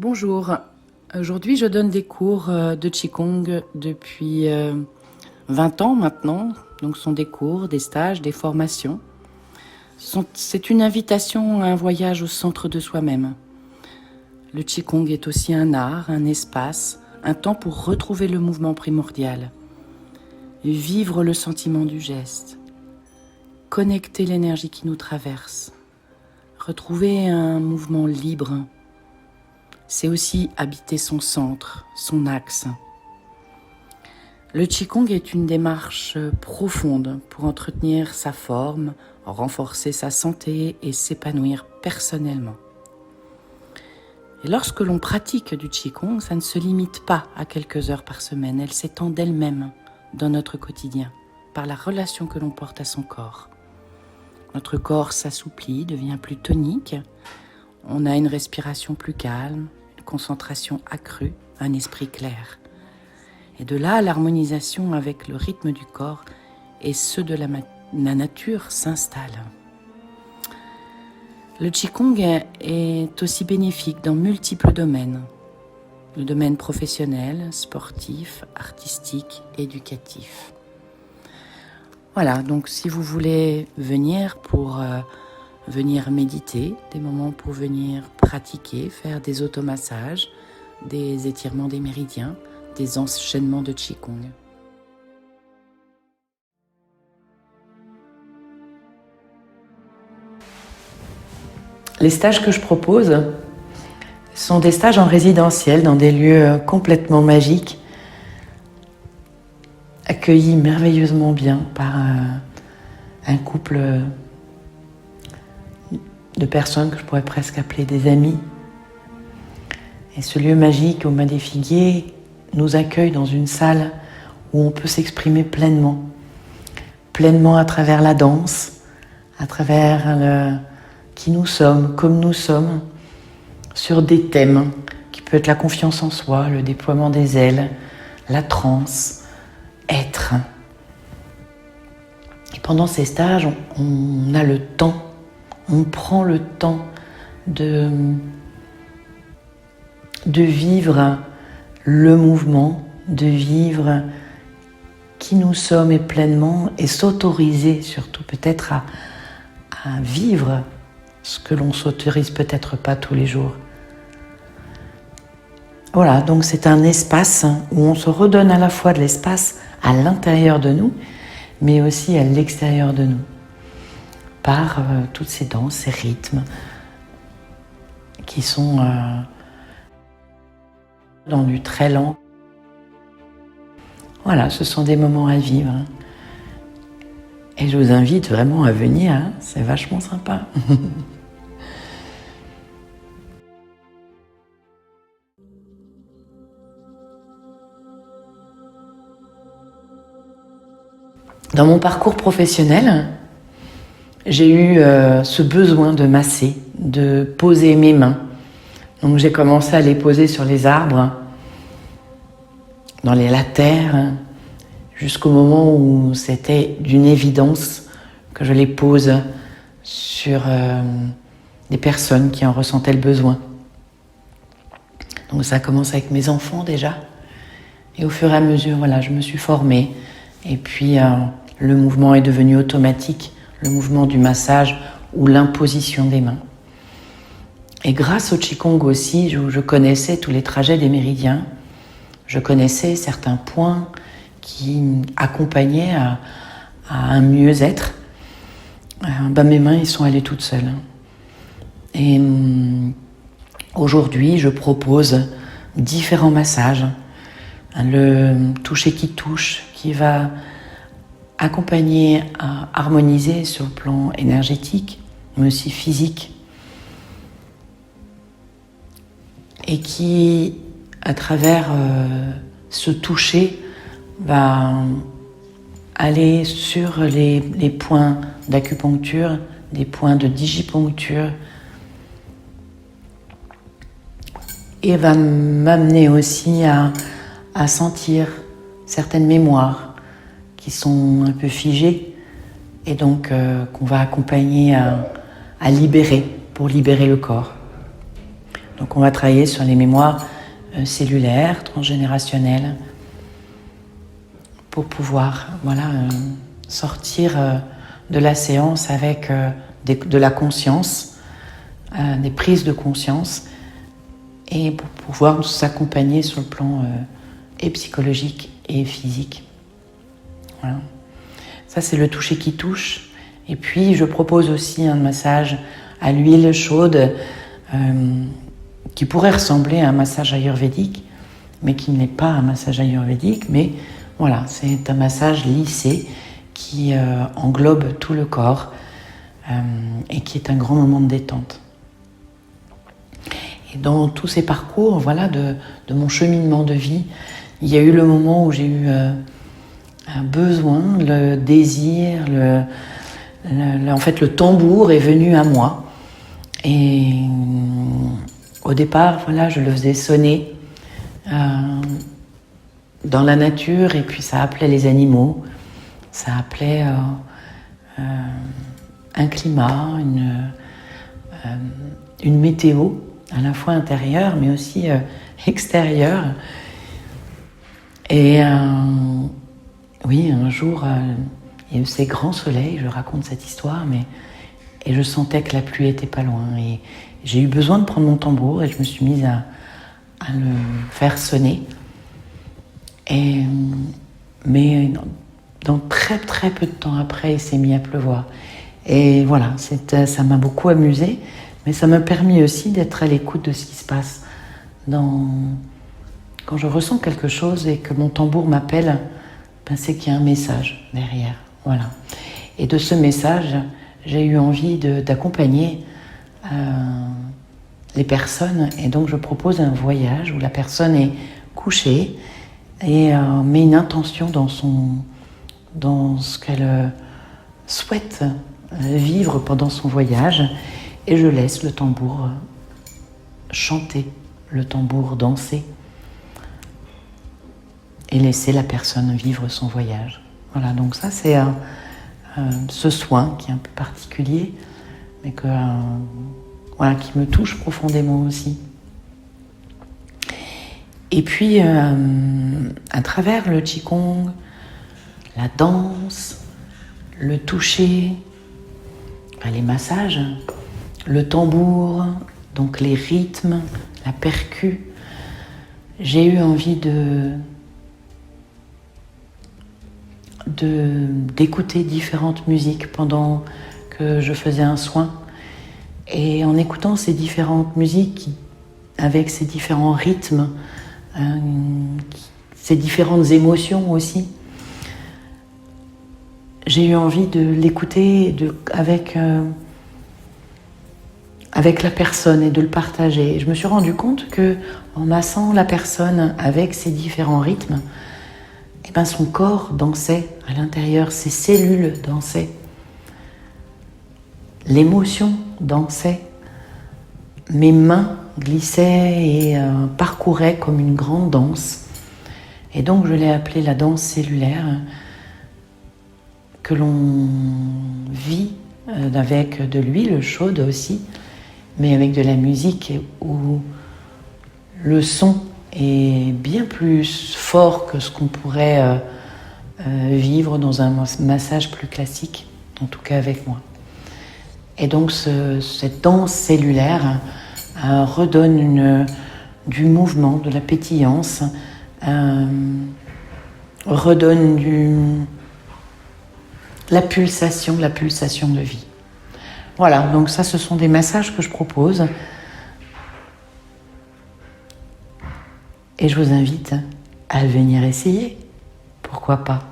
Bonjour, aujourd'hui je donne des cours de Qigong depuis 20 ans maintenant. Donc ce sont des cours, des stages, des formations. C'est une invitation à un voyage au centre de soi-même. Le Qigong est aussi un art, un espace, un temps pour retrouver le mouvement primordial, vivre le sentiment du geste, connecter l'énergie qui nous traverse, retrouver un mouvement libre. C'est aussi habiter son centre, son axe. Le Qigong est une démarche profonde pour entretenir sa forme, renforcer sa santé et s'épanouir personnellement. Et lorsque l'on pratique du Qigong, ça ne se limite pas à quelques heures par semaine, elle s'étend d'elle-même dans notre quotidien, par la relation que l'on porte à son corps. Notre corps s'assouplit, devient plus tonique, on a une respiration plus calme, une concentration accrue, un esprit clair. Et de là, l'harmonisation avec le rythme du corps et ceux de la nature s'installe. Le Qigong est aussi bénéfique dans multiples domaines. Le domaine professionnel, sportif, artistique, éducatif. Voilà, donc si vous voulez venir pour venir méditer, des moments pour venir pratiquer, faire des automassages, des étirements des méridiens, des enchaînements de Qigong. Les stages que je propose sont des stages en résidentiel dans des lieux complètement magiques, accueillis merveilleusement bien par un couple de personnes que je pourrais presque appeler des amis. Et ce lieu magique au Mas des Figuiers nous accueille dans une salle où on peut s'exprimer pleinement à travers la danse, à travers qui nous sommes, comme nous sommes, sur des thèmes qui peuvent être la confiance en soi, le déploiement des ailes, la transe, être. Et pendant ces stages, on a le temps, on prend le temps de vivre le mouvement, de vivre qui nous sommes et pleinement, et s'autoriser surtout peut-être à vivre ce que l'on s'autorise peut-être pas tous les jours. Voilà, donc c'est un espace où on se redonne à la fois de l'espace à l'intérieur de nous, mais aussi à l'extérieur de nous, par toutes ces danses, ces rythmes qui sont dans du très lent. Voilà, ce sont des moments à vivre. Et je vous invite vraiment à venir, hein, c'est vachement sympa. Dans mon parcours professionnel, j'ai eu ce besoin de masser, de poser mes mains. Donc j'ai commencé à les poser sur les arbres, dans la terre, jusqu'au moment où c'était d'une évidence que je les pose sur des personnes qui en ressentaient le besoin. Donc ça a commencé avec mes enfants déjà. Et au fur et à mesure, voilà, je me suis formée. Et puis le mouvement est devenu automatique, le mouvement du massage ou l'imposition des mains. Et grâce au Qigong aussi, je connaissais tous les trajets des méridiens. Je connaissais certains points qui accompagnaient à un mieux-être. Mes mains, ils sont allées toutes seules. Et aujourd'hui, je propose différents massages. Le toucher qui touche, qui va accompagner à harmoniser sur le plan énergétique, mais aussi physique. Et qui, à travers ce toucher, va aller sur les points d'acupuncture, des points de digipuncture, et va m'amener aussi à sentir certaines mémoires qui sont un peu figées et donc qu'on va accompagner à libérer, pour libérer le corps. Donc on va travailler sur les mémoires cellulaires, transgénérationnelles, pour pouvoir sortir de la séance avec de la conscience, des prises de conscience, et pour pouvoir s'accompagner sur le plan et psychologique et physique. Voilà. Ça, c'est le toucher qui touche. Et puis, je propose aussi un massage à l'huile chaude qui pourrait ressembler à un massage ayurvédique, mais qui n'est pas un massage ayurvédique. Mais voilà, c'est un massage lissé qui englobe tout le corps et qui est un grand moment de détente. Et dans tous ces parcours, de mon cheminement de vie, il y a eu le moment où j'ai eu un besoin, le désir, en fait le tambour est venu à moi. Et au départ, je le faisais sonner dans la nature, et puis ça appelait les animaux, ça appelait un climat, une météo, à la fois intérieure mais aussi extérieure. Et oui, un jour, il y a eu ces grands soleils, je raconte cette histoire, et je sentais que la pluie était pas loin. Et j'ai eu besoin de prendre mon tambour et je me suis mise à le faire sonner. Mais dans très très peu de temps après, il s'est mis à pleuvoir. Et voilà, ça m'a beaucoup amusée, mais ça m'a permis aussi d'être à l'écoute de ce qui se passe. Quand je ressens quelque chose et que mon tambour m'appelle, c'est qu'il y a un message derrière. Voilà. Et de ce message, j'ai eu envie d'accompagner les personnes. Et donc, je propose un voyage où la personne est couchée et met une intention dans ce qu'elle souhaite vivre pendant son voyage. Et je laisse le tambour chanter, le tambour danser, et laisser la personne vivre son voyage. Voilà, donc ça c'est ce soin qui est un peu particulier, mais qui me touche profondément aussi. Et puis, à travers le Qigong, la danse, le toucher, les massages, le tambour, donc les rythmes, la percu, j'ai eu envie d'écouter différentes musiques pendant que je faisais un soin. Et en écoutant ces différentes musiques, avec ces différents rythmes, ces différentes émotions aussi, j'ai eu envie de l'écouter avec la personne et de le partager. Et je me suis rendu compte que en massant la personne avec ces différents rythmes, son corps dansait à l'intérieur, ses cellules dansaient, l'émotion dansait, mes mains glissaient et parcouraient comme une grande danse. Et donc je l'ai appelée la danse cellulaire, que l'on vit avec de l'huile chaude aussi, mais avec de la musique où le son est bien plus fort que ce qu'on pourrait vivre dans un massage plus classique, en tout cas avec moi. Et donc cette danse cellulaire redonne du mouvement, de la pétillance, redonne la pulsation de vie. Voilà, donc ça, ce sont des massages que je propose. Et je vous invite à venir essayer. Pourquoi pas ?